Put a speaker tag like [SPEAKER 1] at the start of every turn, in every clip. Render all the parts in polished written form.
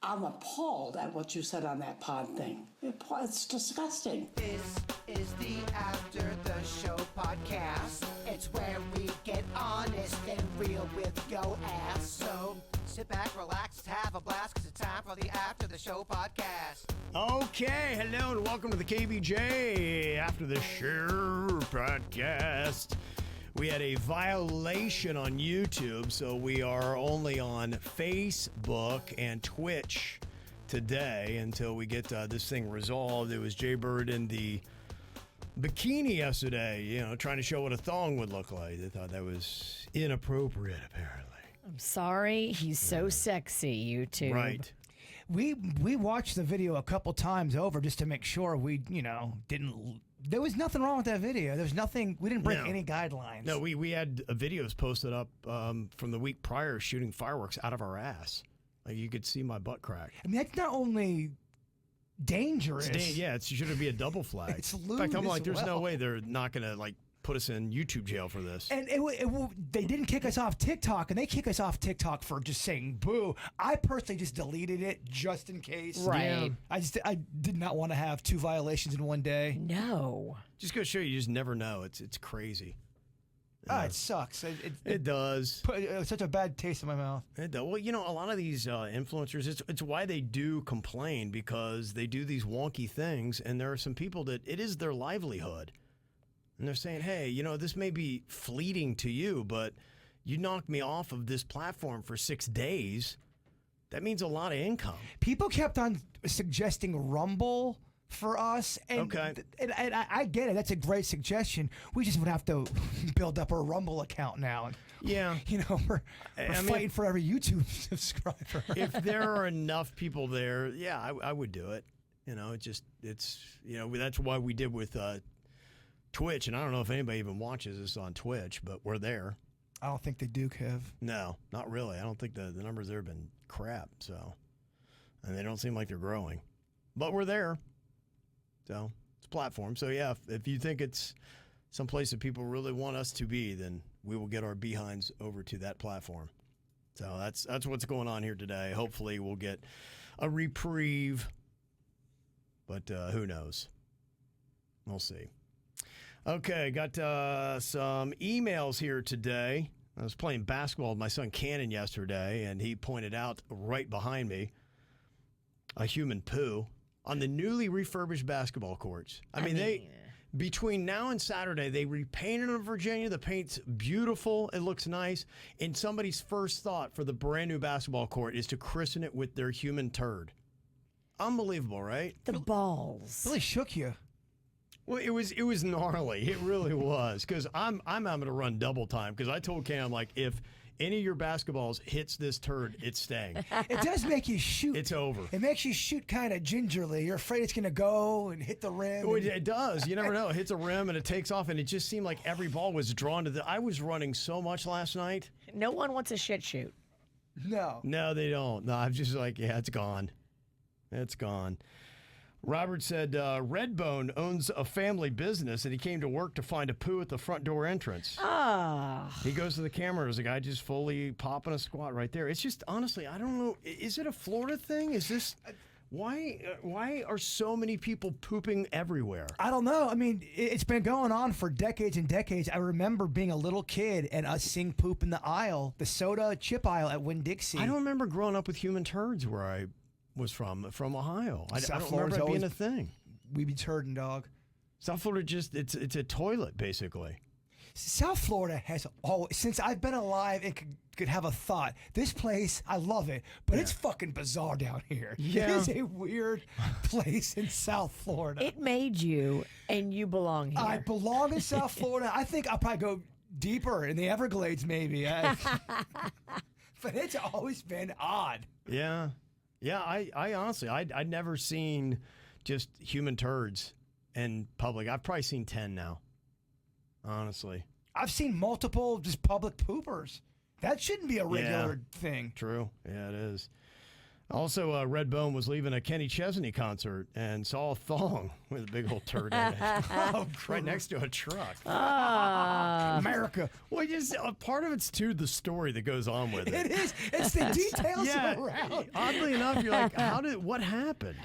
[SPEAKER 1] I'm appalled at what you said on that pod thing. It's disgusting.
[SPEAKER 2] This is the After the Show podcast. It's where we get honest and real with yo ass. So sit back, relax, have a blast, because it's time for the After the Show podcast.
[SPEAKER 3] Okay, hello and welcome to the KVJ After the Show podcast. We had a violation on YouTube, so we are only on Facebook and Twitch today until we get this thing resolved. It was Jay Bird in the bikini yesterday, trying to show what a thong would look like. They thought that was inappropriate, apparently.
[SPEAKER 4] I'm sorry. He's so sexy, YouTube.
[SPEAKER 3] Right.
[SPEAKER 5] We watched the video a couple times over just to make sure we, didn't... There was nothing wrong with that video. There's nothing... We didn't break any guidelines.
[SPEAKER 3] No, we had videos posted up from the week prior shooting fireworks out of our ass. Like, you could see my butt crack.
[SPEAKER 5] I mean, that's not only dangerous.
[SPEAKER 3] It should be a double flag.
[SPEAKER 5] It's
[SPEAKER 3] in
[SPEAKER 5] lewd
[SPEAKER 3] fact, I'm like,
[SPEAKER 5] as
[SPEAKER 3] there's no
[SPEAKER 5] well.
[SPEAKER 3] way they're not going to, put us in YouTube jail for this.
[SPEAKER 5] And they didn't kick us off TikTok, and they kick us off TikTok for just saying boo. I personally just deleted it just in case.
[SPEAKER 4] Right.
[SPEAKER 5] Yeah. I did not want to have 2 violations in one day.
[SPEAKER 4] No.
[SPEAKER 3] Just go show you just never know. It's crazy.
[SPEAKER 5] It sucks.
[SPEAKER 3] It does.
[SPEAKER 5] Put such a bad taste in my mouth.
[SPEAKER 3] It does. Well, a lot of these influencers, it's why they do complain, because they do these wonky things, and there are some people that it is their livelihood. And they're saying, hey, this may be fleeting to you, but you knocked me off of this platform for 6 days. That means a lot of income.
[SPEAKER 5] People kept on suggesting Rumble for us. And,
[SPEAKER 3] Okay.
[SPEAKER 5] And I get it. That's a great suggestion. We just would have to build up a Rumble account now. And,
[SPEAKER 3] Yeah.
[SPEAKER 5] we're fighting for every YouTube subscriber.
[SPEAKER 3] If there are enough people there, yeah, I would do it. That's why we did with Twitch, and I don't know if anybody even watches this on Twitch, but we're there.
[SPEAKER 5] I don't think they do, Kev.
[SPEAKER 3] No, not really. I don't think the numbers there have been crap, and they don't seem like they're growing. But we're there. So it's a platform. So yeah, if you think it's someplace that people really want us to be, then we will get our behinds over to that platform. So that's what's going on here today. Hopefully we'll get a reprieve, but who knows? We'll see. Okay, got some emails here today. I was playing basketball with my son Cannon yesterday, and he pointed out right behind me a human poo on the newly refurbished basketball courts. I mean, between now and Saturday, they repainted them in Virginia. The paint's beautiful. It looks nice. And somebody's first thought for the brand new basketball court is to christen it with their human turd. Unbelievable, right?
[SPEAKER 4] The balls.
[SPEAKER 5] Really shook you.
[SPEAKER 3] Well, it was gnarly. It really was, because I'm having to run double time, because I told Cam, like, if any of your basketballs hits this turd, it's staying.
[SPEAKER 5] It does make you shoot.
[SPEAKER 3] It's over.
[SPEAKER 5] It makes you shoot kind of gingerly. You're afraid it's going to go and hit the rim.
[SPEAKER 3] Well, it does. You never know. It hits a rim and it takes off, and it just seemed like every ball was drawn to I was running so much last night.
[SPEAKER 4] No one wants a shit shoot.
[SPEAKER 5] No.
[SPEAKER 3] No, they don't. No, I'm just like, yeah, it's gone. It's gone. Robert said Redbone owns a family business, and he came to work to find a poo at the front door entrance. He goes to the camera. There's a guy just fully popping a squat right there. It's just, honestly, I don't know. Is it a Florida thing? Is this... Why are so many people pooping everywhere?
[SPEAKER 5] I don't know. I mean, it's been going on for decades and decades. I remember being a little kid and us seeing poop in the aisle, the soda chip aisle at Winn-Dixie.
[SPEAKER 3] I don't remember growing up with human turds where I was from Ohio. I don't remember it being a thing.
[SPEAKER 5] We be turding, dog.
[SPEAKER 3] South Florida it's a toilet, basically.
[SPEAKER 5] South Florida has always, since I've been alive and could have a thought, this place, I love it, but it's fucking bizarre down here.
[SPEAKER 3] Yeah.
[SPEAKER 5] It is a weird place in South Florida.
[SPEAKER 4] It made you, and you belong here.
[SPEAKER 5] I belong in South Florida. I think I'll probably go deeper in the Everglades, maybe. But it's always been odd.
[SPEAKER 3] Yeah. Yeah, I honestly, I'd never seen just human turds in public. I've probably seen 10 now, honestly.
[SPEAKER 5] I've seen multiple just public poopers. That shouldn't be a regular thing.
[SPEAKER 3] True. Yeah, it is. Also, Redbone was leaving a Kenny Chesney concert and saw a thong with a big old turd in it. Right next to a truck.
[SPEAKER 5] America.
[SPEAKER 3] Well, just part of it's, too, the story that goes on with it.
[SPEAKER 5] It is. It's the details around.
[SPEAKER 3] Oddly enough, you're like, what happened?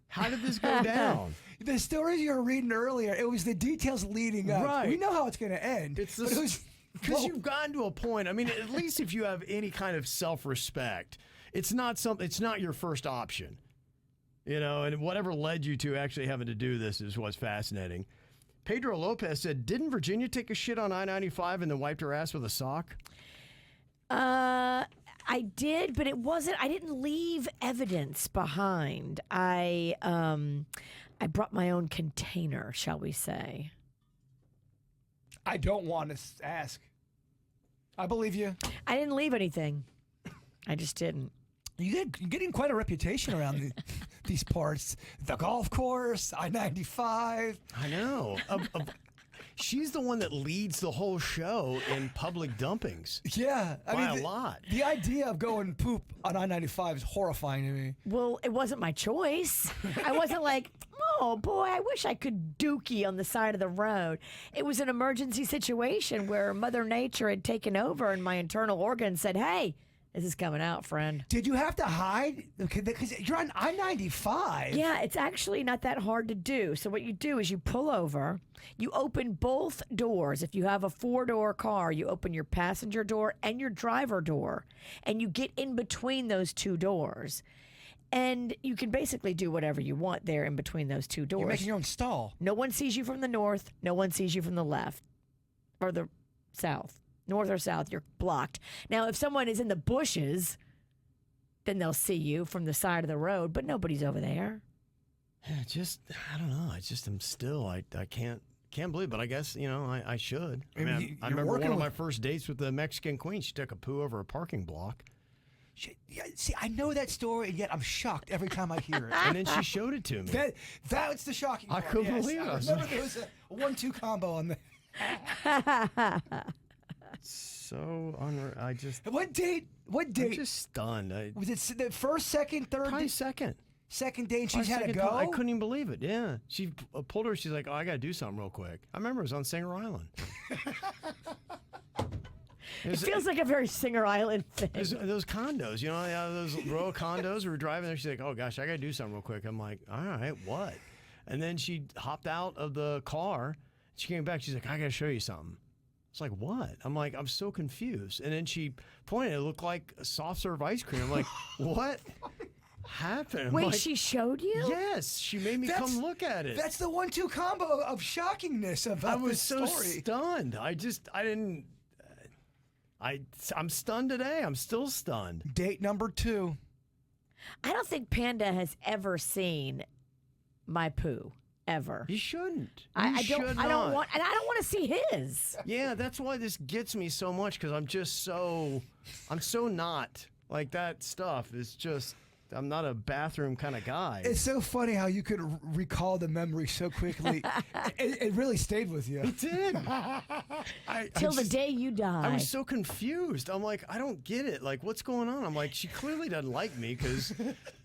[SPEAKER 3] How did this go down?
[SPEAKER 5] The stories you were reading earlier, it was the details leading up.
[SPEAKER 3] Right.
[SPEAKER 5] We know how it's going to end.
[SPEAKER 3] It's
[SPEAKER 5] but it was
[SPEAKER 3] because you've gotten to a point. I mean, at least if you have any kind of self-respect, it's not your first option, and whatever led you to actually having to do this is what's fascinating. Pedro Lopez said, didn't Virginia take a shit on I-95 and then wiped her ass with a sock?
[SPEAKER 4] I did, but I didn't leave evidence behind. I brought my own container, shall we say.
[SPEAKER 5] I don't want to ask. I believe you.
[SPEAKER 4] I didn't leave anything. I just didn't.
[SPEAKER 5] You're getting quite a reputation around these parts. The golf course, I-95.
[SPEAKER 3] I know. She's the one that leads the whole show in public dumpings.
[SPEAKER 5] Yeah.
[SPEAKER 3] By a lot.
[SPEAKER 5] The idea of going poop on I-95 is horrifying to me.
[SPEAKER 4] Well, it wasn't my choice. I wasn't like, oh, boy, I wish I could dookie on the side of the road. It was an emergency situation where Mother Nature had taken over and my internal organs said, hey, this is coming out, friend.
[SPEAKER 5] Did you have to hide? Because you're on I-95.
[SPEAKER 4] Yeah, it's actually not that hard to do. So what you do is you pull over, you open both doors. If you have a 4-door car, you open your passenger door and your driver door, and you get in between those two doors. And you can basically do whatever you want there in between those two doors.
[SPEAKER 5] You're making your own stall.
[SPEAKER 4] No one sees you from the north. No one sees you from the left or the south. North or south, you're blocked. Now, if someone is in the bushes, then they'll see you from the side of the road, but nobody's over there.
[SPEAKER 3] Yeah, I don't know. I'm still, I can't believe it, but I guess, I should. I remember one of my first dates with the Mexican queen. She took a poo over a parking block.
[SPEAKER 5] See, I know that story, and yet I'm shocked every time I hear it.
[SPEAKER 3] And then she showed it to me.
[SPEAKER 5] That's the shocking part.
[SPEAKER 3] I couldn't believe it.
[SPEAKER 5] I remember there was a 1-2 combo on there.
[SPEAKER 3] So unreal.
[SPEAKER 5] What date?
[SPEAKER 3] I'm just stunned.
[SPEAKER 5] Was it the first, second, third?
[SPEAKER 3] Probably second.
[SPEAKER 5] Second date, she's had to go?
[SPEAKER 3] I couldn't even believe it. Yeah. She pulled her. She's like, oh, I got to do something real quick. I remember it was on Singer Island.
[SPEAKER 4] It feels like a very Singer Island thing.
[SPEAKER 3] Those condos, those row of condos. We were driving there. She's like, oh, gosh, I got to do something real quick. I'm like, all right, what? And then she hopped out of the car. She came back. She's like, I got to show you something. It's like, what? I'm like, I'm so confused. And then she pointed. It looked like a soft serve ice cream. I'm like, what happened?
[SPEAKER 4] Wait, she showed you?
[SPEAKER 3] Yes. She made me come look at it.
[SPEAKER 5] That's the 1-2 combo of shockingness about this story.
[SPEAKER 3] I was so stunned. I'm stunned today. I'm still stunned.
[SPEAKER 5] Date number 2.
[SPEAKER 4] I don't think Panda has ever seen my poo. Ever.
[SPEAKER 3] You shouldn't.
[SPEAKER 4] I don't want to see his.
[SPEAKER 3] Yeah, that's why this gets me so much, because I'm so not like that stuff. Is just, I'm not a bathroom kind of guy.
[SPEAKER 5] It's so funny how you could recall the memory so quickly. it really stayed with you.
[SPEAKER 3] It did.
[SPEAKER 4] Till the day you die.
[SPEAKER 3] I was so confused. I'm like, I don't get it. Like, what's going on? I'm like, she clearly doesn't like me, because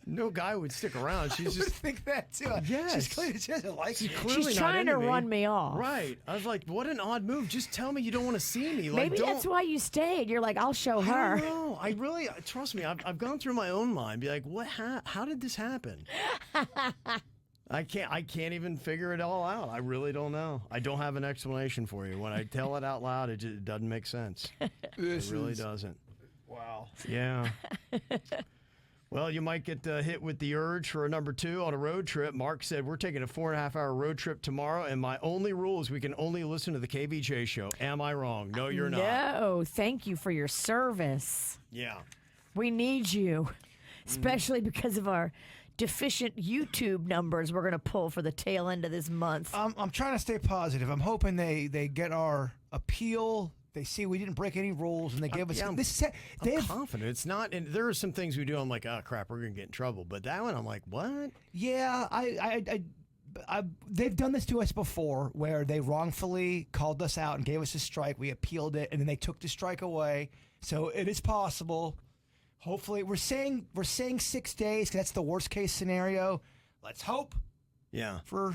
[SPEAKER 3] no guy would stick around. She's just
[SPEAKER 5] think that too.
[SPEAKER 3] Yes.
[SPEAKER 5] She doesn't like me.
[SPEAKER 4] She's trying to run me off.
[SPEAKER 3] Right. I was like, what an odd move. Just tell me you don't want to see me.
[SPEAKER 4] Maybe that's why you stayed. You're like, I'll show her.
[SPEAKER 3] I don't know. I really, trust me, I've gone through my own mind. Be like, what? How did this happen? I can't even figure it all out. I really don't know. I don't have an explanation for you. When I tell it out loud, it doesn't make sense. It really doesn't.
[SPEAKER 5] Wow.
[SPEAKER 3] Yeah. Well, you might get hit with the urge for a number 2 on a road trip. Mark said, we're taking a 4.5-hour road trip tomorrow, and my only rule is we can only listen to the KVJ show. Am I wrong? No, you're not.
[SPEAKER 4] No, thank you for your service.
[SPEAKER 3] Yeah.
[SPEAKER 4] We need you, especially because of our deficient YouTube numbers we're going to pull for the tail end of this month.
[SPEAKER 5] I'm trying to stay positive. I'm hoping they get our appeal. They see we didn't break any rules, and they gave us.
[SPEAKER 3] I'm confident. It's not. And there are some things we do. I'm like, oh crap, we're gonna get in trouble. But that one, I'm like, what?
[SPEAKER 5] Yeah, they've done this to us before, where they wrongfully called us out and gave us a strike. We appealed it, and then they took the strike away. So it is possible. Hopefully, we're saying 6 days 'cause that's the worst case scenario. Let's hope.
[SPEAKER 3] Yeah.
[SPEAKER 5] For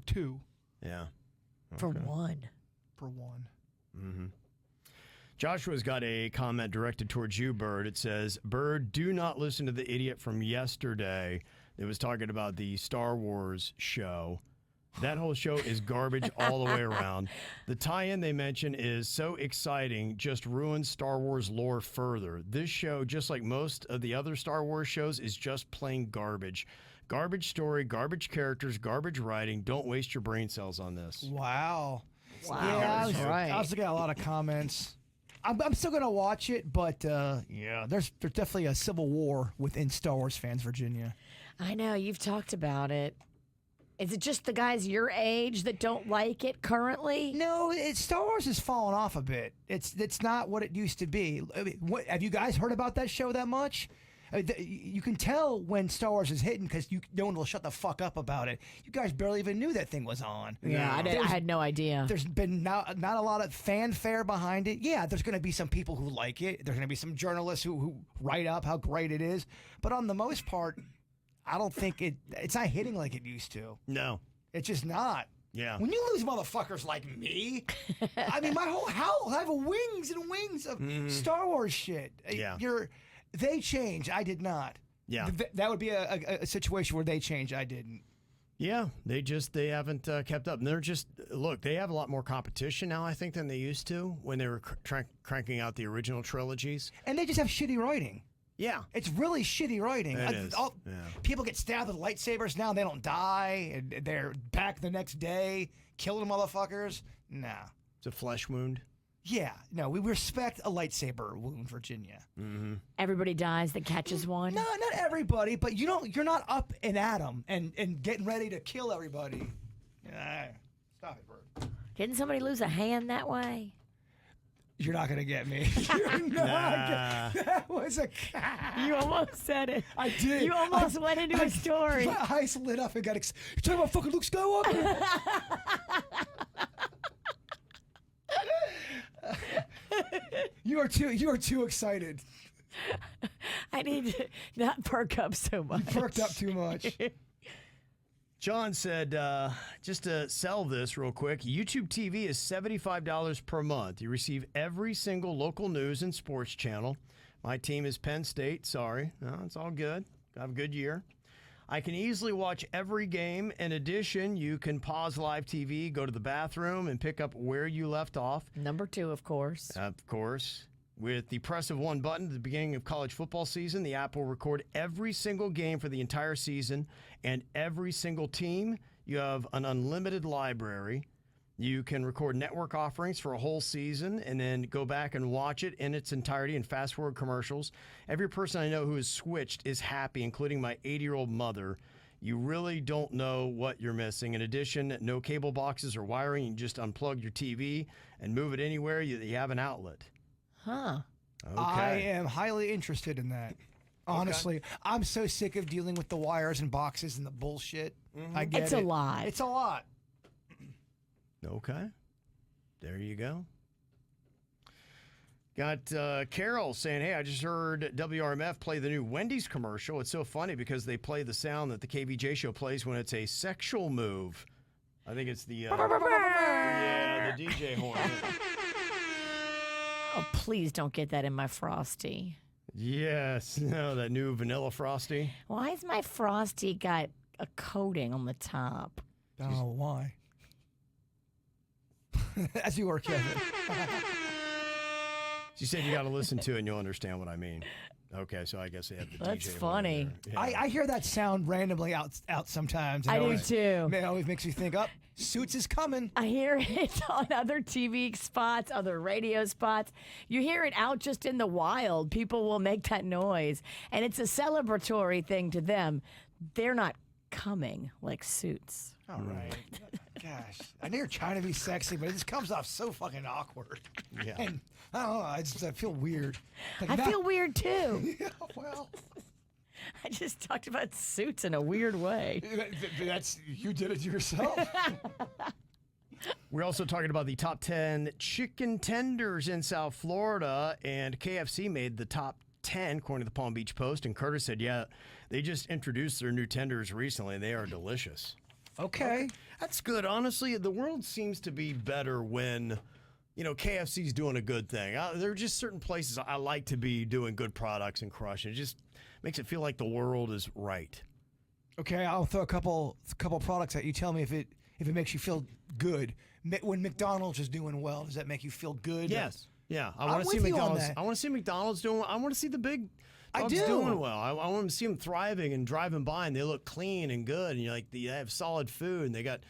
[SPEAKER 5] 2.
[SPEAKER 3] Yeah.
[SPEAKER 4] For one.
[SPEAKER 5] For 1.
[SPEAKER 3] Mm-hmm. Joshua's got a comment directed towards you, Bird. It says, Bird, do not listen to the idiot from yesterday that was talking about the Star Wars show. That whole show is garbage all the way around. The tie-in they mention is so exciting, just ruins Star Wars lore further. This show, just like most of the other Star Wars shows, is just plain garbage. Garbage story, garbage characters, garbage writing. Don't waste your brain cells on this.
[SPEAKER 5] Wow.
[SPEAKER 4] Wow.
[SPEAKER 5] Yeah, I was looking at a lot of comments. I'm still gonna watch it, but yeah, there's definitely a civil war within Star Wars fans, Virginia.
[SPEAKER 4] I know, you've talked about it. Is it just the guys your age that don't like it currently?
[SPEAKER 5] No, Star Wars has fallen off a bit. It's not what it used to be. I mean, have you guys heard about that show that much? I mean, you can tell when Star Wars is hitting because no one will shut the fuck up about it. You guys barely even knew that thing was on.
[SPEAKER 4] Yeah, I had no idea.
[SPEAKER 5] There's been not a lot of fanfare behind it. Yeah, there's going to be some people who like it. There's going to be some journalists who write up how great it is. But on the most part, I don't think it's not hitting like it used to.
[SPEAKER 3] No.
[SPEAKER 5] It's just not.
[SPEAKER 3] Yeah.
[SPEAKER 5] When you lose motherfuckers like me, I mean, my whole house, I have wings and wings of Star Wars shit.
[SPEAKER 3] Yeah.
[SPEAKER 5] They changed. I did not.
[SPEAKER 3] Yeah.
[SPEAKER 5] That would be a situation where they changed. I didn't.
[SPEAKER 3] Yeah, they haven't kept up. And they're just, look, they have a lot more competition now, I think, than they used to when they were cranking out the original trilogies.
[SPEAKER 5] And they just have shitty writing.
[SPEAKER 3] Yeah.
[SPEAKER 5] It's really shitty writing.
[SPEAKER 3] It is. Yeah.
[SPEAKER 5] People get stabbed with lightsabers now. They don't die. And they're back the next day, killing motherfuckers. Nah.
[SPEAKER 3] It's a flesh wound.
[SPEAKER 5] Yeah. No, we respect a lightsaber wound, Virginia.
[SPEAKER 3] Mm-hmm.
[SPEAKER 4] Everybody dies that catches one?
[SPEAKER 5] No, not everybody, but you're not up and at them and getting ready to kill everybody. Stop it, Bert.
[SPEAKER 4] Didn't somebody lose a hand that way?
[SPEAKER 5] You're not going to get me. You're not that was a...
[SPEAKER 4] You almost said it.
[SPEAKER 5] I did.
[SPEAKER 4] You almost went into a story.
[SPEAKER 5] My eyes lit up and got You're talking about fucking Luke Skywalker? You are too excited.
[SPEAKER 4] I need to not perk up so much.
[SPEAKER 5] You perked up too much.
[SPEAKER 3] John said, just to sell this real quick, YouTube TV is $75 per month. You receive every single local news and sports channel. My team is Penn State. Sorry. No, it's all good. Have a good year. I can easily watch every game. In addition, you can pause live TV, go to the bathroom, and pick up where you left off.
[SPEAKER 4] Number 2, of course.
[SPEAKER 3] Of course. With the press of one button at the beginning of college football season, the app will record every single game for the entire season and every single team. You have an unlimited library. You can record network offerings for a whole season and then go back and watch it in its entirety and fast forward commercials. Every person I know who has switched is happy, including my 80-year-old mother. You really don't know what you're missing. In addition, no cable boxes or wiring. You can just unplug your TV and move it anywhere you have an outlet.
[SPEAKER 4] Huh.
[SPEAKER 3] Okay.
[SPEAKER 5] I am highly interested in that. Honestly, I'm so sick of dealing with the wires and boxes and the bullshit. I get
[SPEAKER 4] It's
[SPEAKER 5] it.
[SPEAKER 4] a lot.
[SPEAKER 5] It's a lot.
[SPEAKER 3] Okay. There you go. Got Carol saying, hey, I just heard WRMF play the new Wendy's commercial. It's so funny because they play the sound that the KVJ show plays when it's a sexual move. I think it's the the DJ horn.
[SPEAKER 4] Oh, please don't get that in my Frosty.
[SPEAKER 3] Yes. No, that new vanilla Frosty.
[SPEAKER 4] Why's my Frosty got a coating on the top?
[SPEAKER 5] I don't know why. As you were, Kevin.
[SPEAKER 3] She said you got to listen to it and you'll understand what I mean. Okay, so I guess they have the
[SPEAKER 4] That's
[SPEAKER 3] DJ
[SPEAKER 4] funny.
[SPEAKER 3] Yeah.
[SPEAKER 5] I hear that sound randomly out sometimes.
[SPEAKER 4] I do too.
[SPEAKER 5] It always makes me think, Suits is coming.
[SPEAKER 4] I hear it on other TV spots, other radio spots. You hear it out just in the wild. People will make that noise. And it's a celebratory thing to them. They're not coming like Suits.
[SPEAKER 5] All right. Gosh, I know you're trying to be sexy, but it just comes off so fucking awkward.
[SPEAKER 3] Yeah.
[SPEAKER 5] And I don't know, I feel weird. Like,
[SPEAKER 4] I feel weird too.
[SPEAKER 5] Yeah, well,
[SPEAKER 4] I just talked about Suits in a weird way.
[SPEAKER 5] you did it yourself.
[SPEAKER 3] We're also talking about the top 10 chicken tenders in South Florida, and KFC made the top 10, according to the Palm Beach Post. And Curtis said, yeah, they just introduced their new tenders recently. They are delicious.
[SPEAKER 5] Okay.
[SPEAKER 3] That's good. Honestly, the world seems to be better when, KFC's doing a good thing. There are just certain places I like to be doing good products and crushing. It just makes it feel like the world is right.
[SPEAKER 5] Okay, I'll throw a couple products at you. Tell me if it makes you feel good. When McDonald's is doing well, does that make you feel good?
[SPEAKER 3] Yes. Yeah. I
[SPEAKER 5] I'm
[SPEAKER 3] want to see
[SPEAKER 5] with you on
[SPEAKER 3] McDonald's.
[SPEAKER 5] that.
[SPEAKER 3] I want to see McDonald's doing well. I want to see the big dogs
[SPEAKER 5] do.
[SPEAKER 3] doing well. I want to see them thriving and driving by, and they look clean and good, and they have solid food, and they got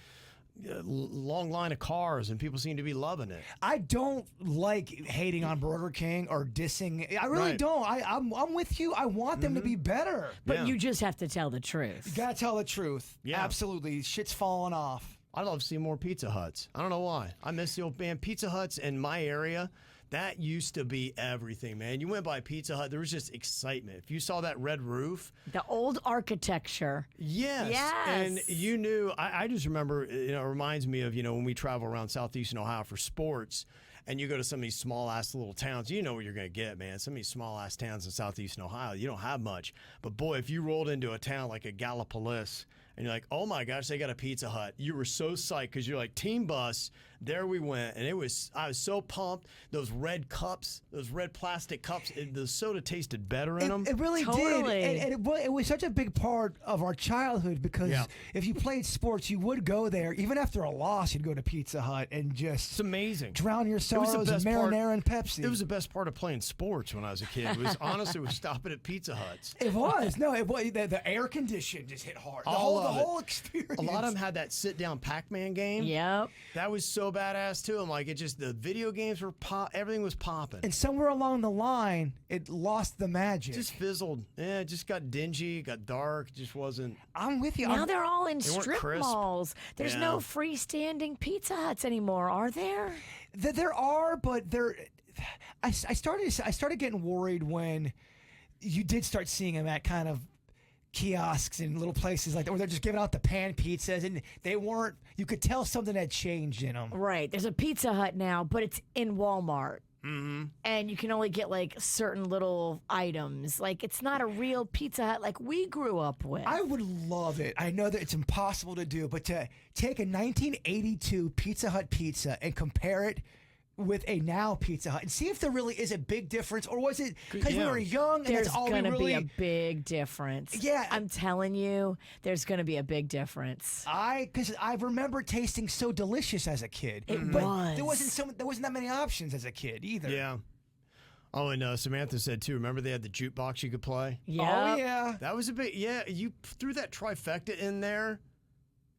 [SPEAKER 3] a long line of cars, and people seem to be loving it.
[SPEAKER 5] I don't like hating on Burger King or dissing. I really
[SPEAKER 3] Right.
[SPEAKER 5] don't. I'm with you. I want them to be better.
[SPEAKER 4] But
[SPEAKER 3] Yeah.
[SPEAKER 4] you just have to tell the truth.
[SPEAKER 5] You gotta tell the truth.
[SPEAKER 3] Yeah.
[SPEAKER 5] Absolutely. Shit's falling off.
[SPEAKER 3] I love seeing more Pizza Huts. I don't know why. I miss the old man. Pizza Huts in my area, that used to be everything, man. You went by Pizza Hut, there was just excitement. If you saw that red roof,
[SPEAKER 4] The old architecture.
[SPEAKER 3] yes.
[SPEAKER 4] Yes.
[SPEAKER 3] And you knew, I just remember, it reminds me of, when we travel around southeastern Ohio for sports, and you go to some of these small-ass little towns, you know what you're going to get, man. Some of these small-ass towns in southeastern Ohio, you don't have much. But, boy, if you rolled into a town like a Gallipolis, and you're like, oh, my gosh, they got a Pizza Hut. You were so psyched because you're like, team bus, there we went. And I was so pumped. Those red cups, those red plastic cups, the soda tasted better in them.
[SPEAKER 5] It really
[SPEAKER 4] Totally.
[SPEAKER 5] did. And it was such a big part of our childhood because
[SPEAKER 3] Yeah.
[SPEAKER 5] if you played sports, you would go there. Even after a loss, you'd go to Pizza Hut and just
[SPEAKER 3] It's amazing.
[SPEAKER 5] drown your
[SPEAKER 3] It was the
[SPEAKER 5] sorrows in
[SPEAKER 3] best part-
[SPEAKER 5] marinara and Pepsi.
[SPEAKER 3] It was the best part of playing sports when I was a kid. It was honestly was stopping at Pizza Huts.
[SPEAKER 5] It was. No, it was. The air condition just hit hard. The
[SPEAKER 3] All
[SPEAKER 5] whole
[SPEAKER 3] of it.
[SPEAKER 5] experience.
[SPEAKER 3] A lot of them had that sit-down Pac-Man game.
[SPEAKER 4] Yep.
[SPEAKER 3] That was so badass too. I'm like, the video games were everything was popping.
[SPEAKER 5] And somewhere along the line, it lost the magic.
[SPEAKER 3] Just fizzled. Yeah, it just got dingy, got dark. Just wasn't.
[SPEAKER 5] I'm with you.
[SPEAKER 4] Now
[SPEAKER 5] I'm-
[SPEAKER 4] they're all in
[SPEAKER 3] They weren't
[SPEAKER 4] strip
[SPEAKER 3] crisp.
[SPEAKER 4] malls. There's no
[SPEAKER 3] Yeah.
[SPEAKER 4] freestanding Pizza Huts anymore, are there?
[SPEAKER 5] There are, but there. I started getting worried when you did start seeing them at kind of kiosks and little places like that where they're just giving out the pan pizzas and they weren't. You could tell something had changed in them.
[SPEAKER 4] Right. There's a Pizza Hut now, but it's in Walmart.
[SPEAKER 3] Mm-hmm.
[SPEAKER 4] And you can only get like certain little items. Like it's not a real Pizza Hut like we grew up with.
[SPEAKER 5] I would love it. I know that it's impossible to do, but to take a 1982 Pizza Hut pizza and compare it with a now Pizza Hut and see if there really is a big difference, or was it because we
[SPEAKER 3] Yeah.
[SPEAKER 5] were young and
[SPEAKER 4] There's
[SPEAKER 5] that's all we
[SPEAKER 4] gonna
[SPEAKER 5] really?
[SPEAKER 4] be a big difference.
[SPEAKER 5] Yeah.
[SPEAKER 4] I'm telling you, there's gonna be a big difference.
[SPEAKER 5] Because I remember tasting so delicious as a kid.
[SPEAKER 4] It
[SPEAKER 5] but
[SPEAKER 4] was.
[SPEAKER 5] there wasn't that many options as a kid either.
[SPEAKER 3] Yeah. Oh, and Samantha said too. Remember they had the jukebox you could play.
[SPEAKER 5] Oh
[SPEAKER 4] Yep.
[SPEAKER 5] yeah.
[SPEAKER 3] That was a bit. Yeah, you threw that trifecta in there.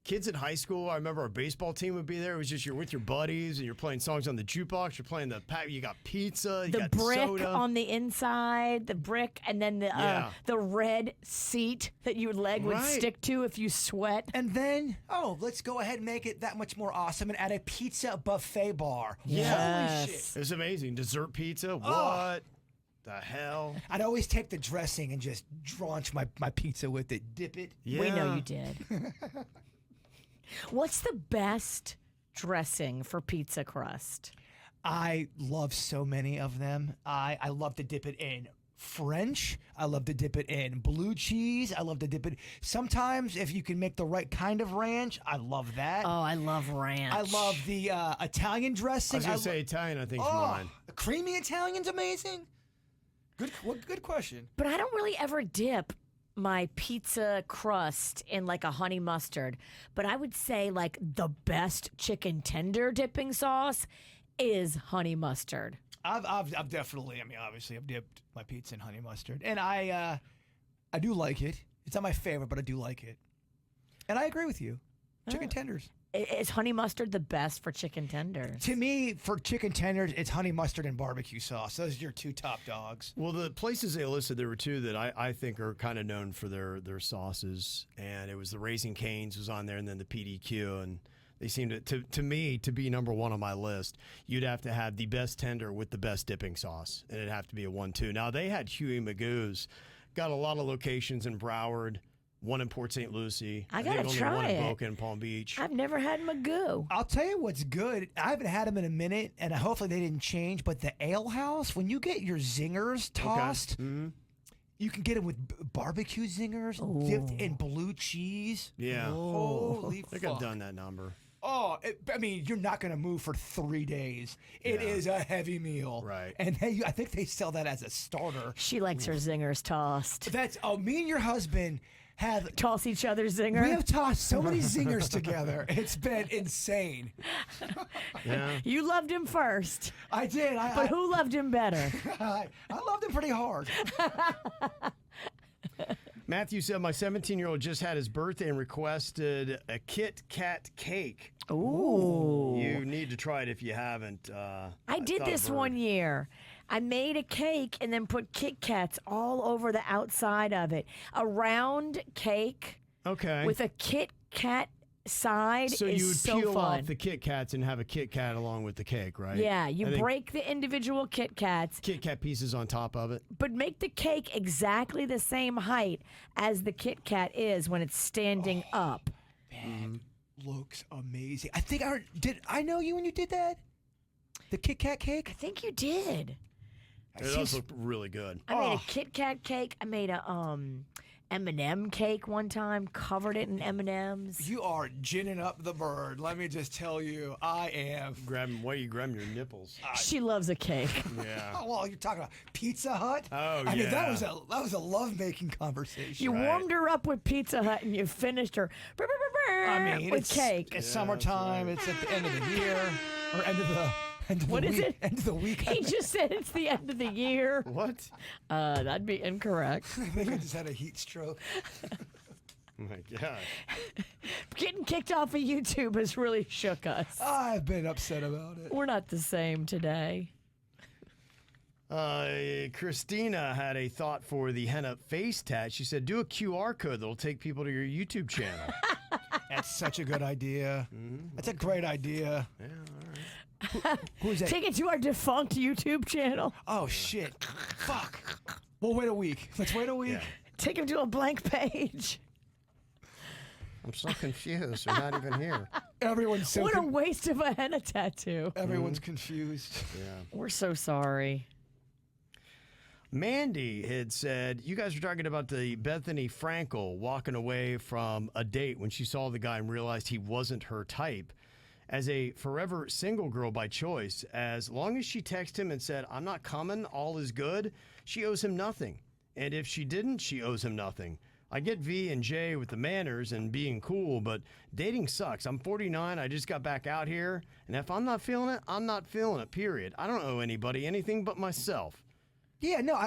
[SPEAKER 3] Kids in high school, I remember our baseball team would be there. It was just you're with your buddies and you're playing songs on the jukebox. You're playing the pack. You got pizza. You
[SPEAKER 4] The
[SPEAKER 3] got
[SPEAKER 4] brick
[SPEAKER 3] soda.
[SPEAKER 4] on the inside, the brick, and then
[SPEAKER 3] Yeah.
[SPEAKER 4] the red seat that your leg would
[SPEAKER 3] Right.
[SPEAKER 4] stick to if you sweat.
[SPEAKER 5] And then, let's go ahead and make it that much more awesome and add a pizza buffet bar.
[SPEAKER 3] Yeah.
[SPEAKER 5] Holy shit.
[SPEAKER 4] Yes.
[SPEAKER 3] It was amazing. Dessert pizza. What
[SPEAKER 5] Oh.
[SPEAKER 3] the hell?
[SPEAKER 5] I'd always take the dressing and just drench my pizza with it, dip it.
[SPEAKER 3] Yeah.
[SPEAKER 4] We know you did. What's the best dressing for pizza crust?
[SPEAKER 5] I love so many of them. I love to dip it in French. I love to dip it in blue cheese. I love to dip it. Sometimes, if you can make the right kind of ranch, I love that.
[SPEAKER 4] Oh, I love ranch.
[SPEAKER 5] I love the Italian
[SPEAKER 3] I
[SPEAKER 5] dressing.
[SPEAKER 3] was gonna say Italian. I think is
[SPEAKER 5] oh,
[SPEAKER 3] mine.
[SPEAKER 5] the creamy Italian's amazing. Good question.
[SPEAKER 4] But I don't really ever dip my pizza crust in like a honey mustard. But I would say like the best chicken tender dipping sauce is honey mustard.
[SPEAKER 5] I've definitely. I mean, obviously, I've dipped my pizza in honey mustard, and I do like it. It's not my favorite, but I do like it. And I agree with you. Chicken tenders.
[SPEAKER 4] Is honey mustard the best for chicken tenders?
[SPEAKER 5] To me, for chicken tenders, it's honey mustard and barbecue sauce. Those are your two top dogs.
[SPEAKER 3] Well, the places they listed, there were two that I think are kind of known for their sauces, and it was the Raising Cane's was on there, and then the PDQ, and they seem to me to be number one on my list. You'd have to have the best tender with the best dipping sauce, and it'd have to be a 1-2. Now they had Huey Magoo's, got a lot of locations in Broward, one in Port St. Lucie.
[SPEAKER 4] I gotta
[SPEAKER 3] think only
[SPEAKER 4] try
[SPEAKER 3] one in
[SPEAKER 4] it.
[SPEAKER 3] Boca and Palm Beach.
[SPEAKER 4] I've never had Magoo.
[SPEAKER 5] I'll tell you what's good. I haven't had them in a minute, and hopefully they didn't change. But the Ale House, when you get your zingers tossed, you can get them with barbecue zingers dipped in blue cheese.
[SPEAKER 3] Yeah.
[SPEAKER 5] Holy
[SPEAKER 3] I think
[SPEAKER 5] fuck.
[SPEAKER 3] I've done that number.
[SPEAKER 5] Oh, I mean, you're not going to move for 3 days. It
[SPEAKER 3] Yeah.
[SPEAKER 5] is a heavy meal.
[SPEAKER 3] Right.
[SPEAKER 5] And I think they sell that as a starter.
[SPEAKER 4] She likes her zingers tossed.
[SPEAKER 5] Me and your husband have
[SPEAKER 4] Toss each other zinger.
[SPEAKER 5] We have tossed so many zingers together. It's been insane.
[SPEAKER 3] Yeah.
[SPEAKER 4] You loved him first,
[SPEAKER 5] I did.
[SPEAKER 4] but who loved him better?
[SPEAKER 5] I loved him pretty hard.
[SPEAKER 3] Matthew said, my 17-year-old just had his birthday and requested a Kit Kat cake.
[SPEAKER 4] Ooh.
[SPEAKER 3] You need to try it if you haven't.
[SPEAKER 4] I did
[SPEAKER 3] thought
[SPEAKER 4] this
[SPEAKER 3] of her.
[SPEAKER 4] one year. I made a cake and then put Kit Kats all over the outside of it. A round cake
[SPEAKER 3] Okay.
[SPEAKER 4] with a Kit Kat side
[SPEAKER 3] so
[SPEAKER 4] is
[SPEAKER 3] you would
[SPEAKER 4] so
[SPEAKER 3] peel
[SPEAKER 4] fun.
[SPEAKER 3] off the Kit Kats and have a Kit Kat along with the cake, right?
[SPEAKER 4] Yeah, you
[SPEAKER 3] I think
[SPEAKER 4] break the individual Kit Kats,
[SPEAKER 3] Kit Kat pieces on top of it.
[SPEAKER 4] but make the cake exactly the same height as the Kit Kat is when it's standing up.
[SPEAKER 5] Man, looks amazing. I think did I know you when you did that? The Kit Kat cake?
[SPEAKER 4] I think you did.
[SPEAKER 3] It does look really good.
[SPEAKER 4] I made a Kit Kat cake. I made a M&M cake one time, covered it in M&Ms.
[SPEAKER 5] You are ginning up the bird. Let me just tell you, I am.
[SPEAKER 3] Why are you grabbing your nipples?
[SPEAKER 4] She loves a cake.
[SPEAKER 3] Yeah.
[SPEAKER 5] Oh, well, you're talking about Pizza Hut.
[SPEAKER 3] Oh,
[SPEAKER 5] I mean, that
[SPEAKER 3] yeah.
[SPEAKER 5] was a lovemaking conversation.
[SPEAKER 4] You warmed her up with Pizza Hut and you finished her
[SPEAKER 5] I mean,
[SPEAKER 4] with
[SPEAKER 5] it's
[SPEAKER 4] cake.
[SPEAKER 5] It's summertime. It's at the end of the year or end of the
[SPEAKER 4] What is
[SPEAKER 5] week.
[SPEAKER 4] it?
[SPEAKER 5] End of the week.
[SPEAKER 4] He just said it's the end of the year.
[SPEAKER 3] What?
[SPEAKER 4] That'd be incorrect.
[SPEAKER 5] I think I just had a heat stroke.
[SPEAKER 3] Oh my gosh.
[SPEAKER 4] Getting kicked off of YouTube has really shook us.
[SPEAKER 5] I've been upset about it.
[SPEAKER 4] We're not the same today.
[SPEAKER 3] Christina had a thought for the henna face tat. She said, do a QR code that'll take people to your YouTube channel.
[SPEAKER 5] That's such a good idea. That's a great idea.
[SPEAKER 3] Yeah, all right.
[SPEAKER 5] Who's that?
[SPEAKER 4] Take it to our defunct YouTube channel.
[SPEAKER 5] Oh, shit. Fuck. We'll wait a week. Let's wait a week.
[SPEAKER 3] Yeah.
[SPEAKER 4] Take him to a blank page.
[SPEAKER 3] I'm so confused. They're not even here.
[SPEAKER 5] Everyone's so
[SPEAKER 4] What a waste of a henna tattoo.
[SPEAKER 5] everyone's confused.
[SPEAKER 3] Yeah.
[SPEAKER 4] We're so sorry.
[SPEAKER 3] Mandy had said, you guys were talking about the Bethany Frankel walking away from a date when she saw the guy and realized he wasn't her type. As a forever single girl by choice, as long as she texted him and said, I'm not coming, all is good, she owes him nothing. And if she didn't, she owes him nothing. I get V and J with the manners and being cool, but dating sucks. I'm 49. I just got back out here. And if I'm not feeling it, I'm not feeling it, period. I don't owe anybody anything but myself.
[SPEAKER 5] Yeah, no,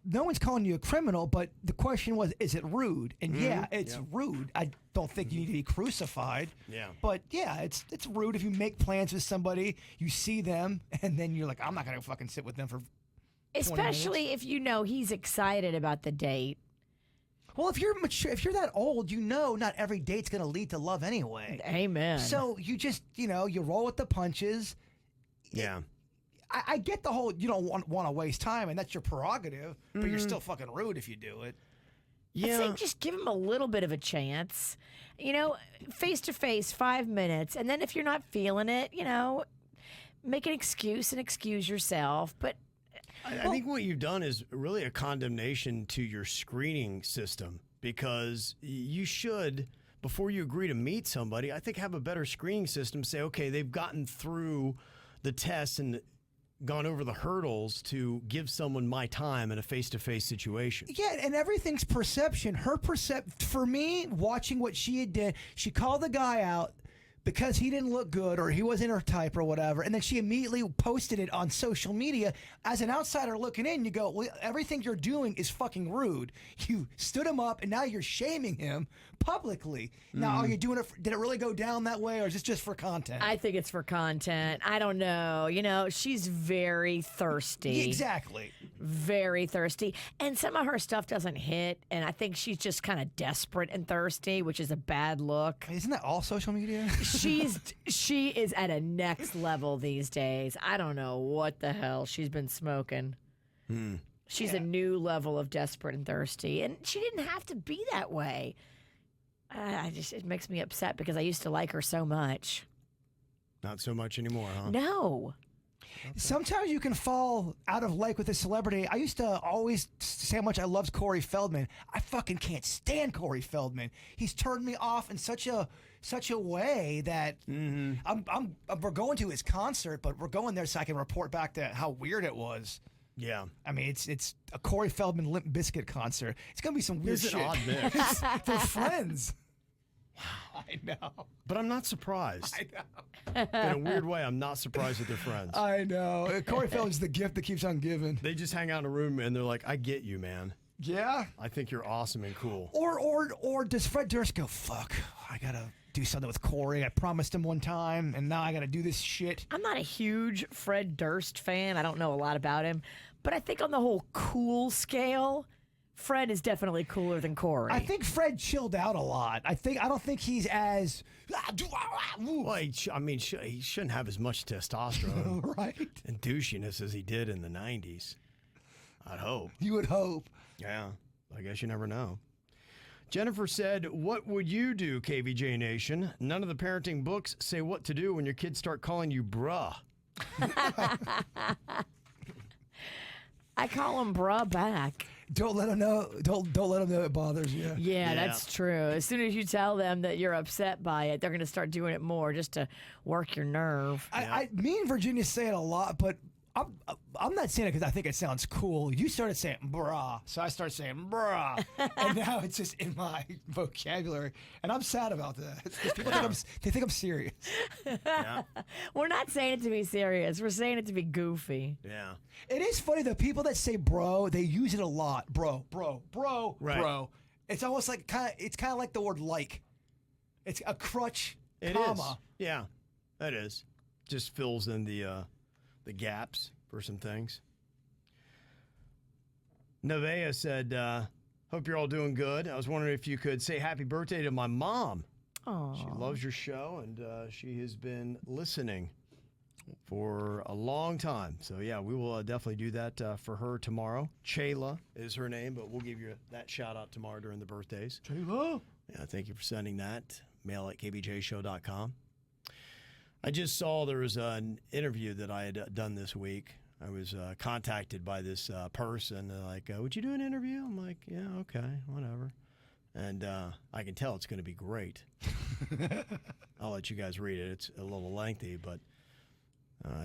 [SPEAKER 5] no one's calling you a criminal, but the question was, is it rude? And yeah, it's rude. I don't think you need to be crucified.
[SPEAKER 3] Yeah.
[SPEAKER 5] But yeah, it's rude if you make plans with somebody, you see them, and then you're like, I'm not gonna fucking sit with them for.
[SPEAKER 4] Especially if you know he's excited about the date.
[SPEAKER 5] Well, if you're mature, if you're that old, you know not every date's gonna lead to love anyway.
[SPEAKER 4] Amen.
[SPEAKER 5] So you just, you roll with the punches.
[SPEAKER 3] Yeah.
[SPEAKER 5] I get the whole you don't want to waste time, and that's your prerogative, but you're still fucking rude if you do it.
[SPEAKER 4] I think just give him a little bit of a chance. Face to face, 5 minutes. And then if you're not feeling it, make an excuse and excuse yourself. But
[SPEAKER 3] I think what you've done is really a condemnation to your screening system, because you should, before you agree to meet somebody, I think have a better screening system. Say, okay, they've gotten through the tests and gone over the hurdles to give someone my time in a face-to-face situation.
[SPEAKER 5] Yeah, and everything's perception. For me, watching what she had did, she called the guy out because he didn't look good or he wasn't her type or whatever, and then she immediately posted it on social media. As an outsider looking in, you go, well, everything you're doing is fucking rude. You stood him up, and now you're shaming him publicly. Now, are you doing it? Did it really go down that way, or is this just for content?
[SPEAKER 4] I think it's for content. I don't know. She's very thirsty.
[SPEAKER 5] Exactly.
[SPEAKER 4] Very thirsty. And some of her stuff doesn't hit. And I think she's just kind of desperate and thirsty, which is a bad look.
[SPEAKER 5] Isn't that all social media?
[SPEAKER 4] She is at a next level these days. I don't know what the hell she's been smoking. She's a new level of desperate and thirsty, and she didn't have to be that way. It makes me upset because I used to like her so much.
[SPEAKER 3] Not so much anymore, huh?
[SPEAKER 4] No.
[SPEAKER 5] Sometimes you can fall out of like with a celebrity. I used to always say how much I loved Corey Feldman. I fucking can't stand Corey Feldman. He's turned me off in such a way that we're going to his concert, but we're going there so I can report back to how weird it was.
[SPEAKER 3] Yeah.
[SPEAKER 5] I mean, it's a Corey Feldman Limp Bizkit concert. It's gonna be some weird
[SPEAKER 3] It's
[SPEAKER 5] shit.
[SPEAKER 3] an odd mix.
[SPEAKER 5] They're friends. Wow, I know.
[SPEAKER 3] But I'm not surprised.
[SPEAKER 5] I know.
[SPEAKER 3] In a weird way, I'm not surprised that they're friends.
[SPEAKER 5] I know. Corey Feldman's the gift that keeps on giving.
[SPEAKER 3] They just hang out in a room and they're like, I get you, man.
[SPEAKER 5] Yeah.
[SPEAKER 3] I think you're awesome and cool.
[SPEAKER 5] Or does Fred Durst go, fuck, I gotta do something with Corey. I promised him one time, and now I gotta do this shit.
[SPEAKER 4] I'm not a huge Fred Durst fan. I don't know a lot about him. But I think on the whole cool scale, Fred is definitely cooler than Corey.
[SPEAKER 5] I think Fred chilled out a lot. I don't think he's as.
[SPEAKER 3] Well, he shouldn't have as much testosterone
[SPEAKER 5] Right.
[SPEAKER 3] and douchiness as he did in the 90s. I'd hope.
[SPEAKER 5] You would hope.
[SPEAKER 3] Yeah, I guess you never know. Jennifer said, what would you do, KVJ Nation? None of the parenting books say what to do when your kids start calling you bruh.
[SPEAKER 4] I call him bruh back.
[SPEAKER 5] Don't let them know. Don't let them know it bothers you.
[SPEAKER 4] Yeah, that's true. As soon as you tell them that you're upset by it, they're going to start doing it more just to work your nerve.
[SPEAKER 5] Me and Virginia say it a lot, but I'm not saying it because I think it sounds cool. You started saying brah, so I started saying brah, and now it's just in my vocabulary, and I'm sad about that. 'Cause people think I'm serious.
[SPEAKER 3] Yeah.
[SPEAKER 4] We're not saying it to be serious. We're saying it to be goofy.
[SPEAKER 3] Yeah.
[SPEAKER 5] It is funny, the people that say bro, they use it a lot. Bro,
[SPEAKER 3] Right.
[SPEAKER 5] bro. It's almost like it's kind of like the word like. It's a crutch,
[SPEAKER 3] It
[SPEAKER 5] comma.
[SPEAKER 3] is. Yeah, that is. Just fills in the gaps for some things. Nevea said, hope you're all doing good. I was wondering if you could say happy birthday to my mom.
[SPEAKER 4] Oh,
[SPEAKER 3] She loves your show, and she has been listening for a long time. So, yeah, we will definitely do that for her tomorrow. Chayla is her name, but we'll give you that shout-out tomorrow during the birthdays.
[SPEAKER 5] Chayla.
[SPEAKER 3] Yeah, thank you for sending that. Mail at kvjshow.com. I just saw there was an interview that I had done this week. I was contacted by this person. They're like, would you do an interview? I'm like, yeah, okay, whatever. And I can tell it's going to be great. I'll let you guys read it. It's a little lengthy, but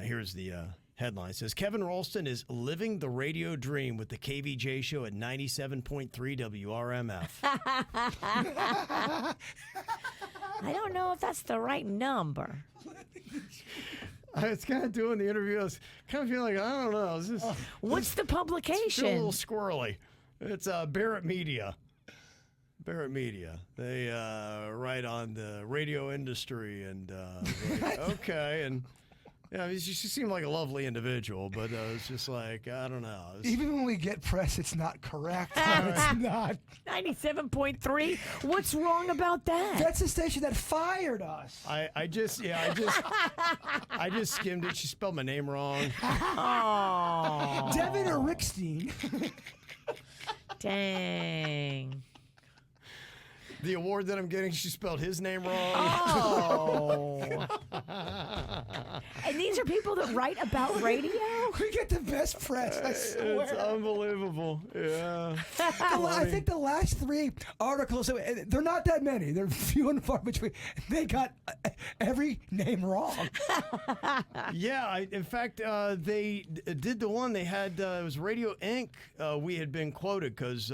[SPEAKER 3] here's the headline. It says, Kevin Ralston is living the radio dream with the KVJ show at 97.3 WRMF.
[SPEAKER 4] I don't know if that's the right number.
[SPEAKER 3] I was kind of doing the interview. I was kind of feeling like, I don't know.
[SPEAKER 4] What's the
[SPEAKER 3] It's a
[SPEAKER 4] publication?
[SPEAKER 3] little squirrely. It's Barrett Media. Barrett Media. They write on the radio industry, and like, okay, and yeah, she seemed like a lovely individual, but it's just like, I don't know.
[SPEAKER 5] Even when we get press, it's not correct. It's not.
[SPEAKER 4] 97.3? What's wrong about that?
[SPEAKER 5] That's the station that fired us.
[SPEAKER 3] I just skimmed it. She spelled my name wrong.
[SPEAKER 4] Oh,
[SPEAKER 5] Devin or Rickstein.
[SPEAKER 4] dang.
[SPEAKER 3] The award that I'm getting, she spelled his name wrong.
[SPEAKER 4] Oh. And these are people that write about radio?
[SPEAKER 5] We get the best press, I swear.
[SPEAKER 3] It's unbelievable. Yeah.
[SPEAKER 5] I think the last 3 articles, they're not that many. They're few and far between. They got every name wrong.
[SPEAKER 3] Yeah, in fact, they did the one they had, it was Radio Inc. We had been quoted because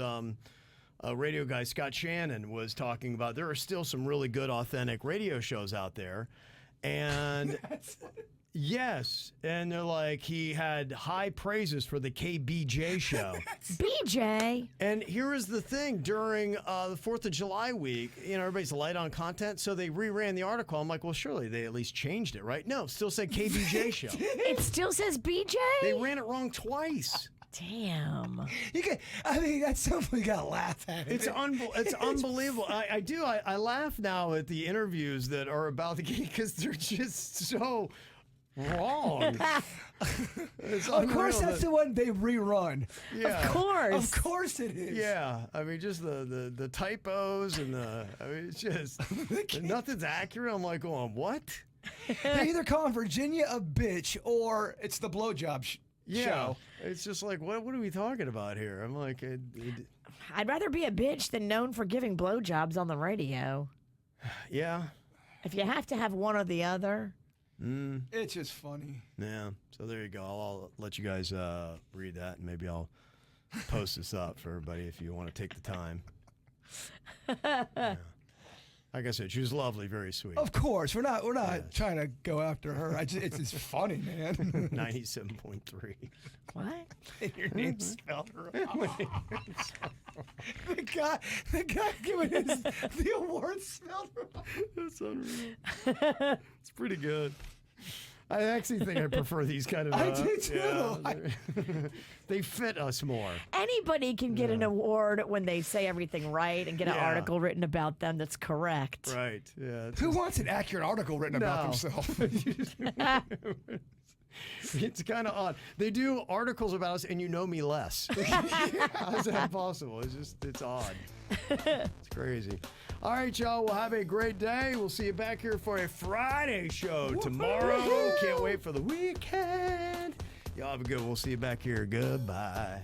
[SPEAKER 3] radio guy Scott Shannon was talking about there are still some really good, authentic radio shows out there. And yes, and they're like, he had high praises for the KBJ show.
[SPEAKER 4] BJ?
[SPEAKER 3] And here is the thing, during the 4th of July week, everybody's light on content, so they reran the article. I'm like, well, surely they at least changed it, right? No, still said KBJ show.
[SPEAKER 4] It still says BJ?
[SPEAKER 3] They ran it wrong twice.
[SPEAKER 4] Damn.
[SPEAKER 5] That's something we got to laugh at.
[SPEAKER 3] It's unbelievable. I laugh now at the interviews that are about the game because they're just so wrong. It's
[SPEAKER 5] Of course,
[SPEAKER 3] unreal
[SPEAKER 5] that's the one they rerun.
[SPEAKER 3] yeah.
[SPEAKER 4] Of course.
[SPEAKER 5] Of course it is.
[SPEAKER 3] Yeah, I mean, just the typos and I mean, it's just nothing's accurate. I'm like, going, what?
[SPEAKER 5] They either call Virginia a bitch or it's the blowjob show.
[SPEAKER 3] It's just like, what are we talking about here? I'm like,
[SPEAKER 4] I'd rather be a bitch than known for giving blowjobs on the radio.
[SPEAKER 3] yeah,
[SPEAKER 4] If you have to have one or the other.
[SPEAKER 5] It's just funny.
[SPEAKER 3] yeah. So there you go. I'll let you guys read that, and maybe I'll post this up for everybody if you want to take the time. Yeah. Like I said, she was lovely, very sweet.
[SPEAKER 5] Of course, we're not trying to go after her. It's just funny, man.
[SPEAKER 3] 97.3.
[SPEAKER 4] What?
[SPEAKER 5] Your name's spelled wrong. the guy giving the award spelled wrong.
[SPEAKER 3] That's unreal. It's pretty good. I actually think I prefer these kind of.
[SPEAKER 5] I do too.
[SPEAKER 3] Yeah, they fit us more.
[SPEAKER 4] Anybody can get an award when they say everything right and get an
[SPEAKER 3] Yeah.
[SPEAKER 4] article written about them that's correct.
[SPEAKER 3] Right. Yeah.
[SPEAKER 5] Who wants an accurate article written about
[SPEAKER 3] No.
[SPEAKER 5] themselves?
[SPEAKER 3] It's kind of odd. They do articles about us, and you know me less. How's that possible? It's odd. It's crazy. All right, y'all. We'll have a great day. We'll see you back here for a Friday show tomorrow. Can't wait for the weekend. Y'all have a good one. We'll see you back here. Goodbye.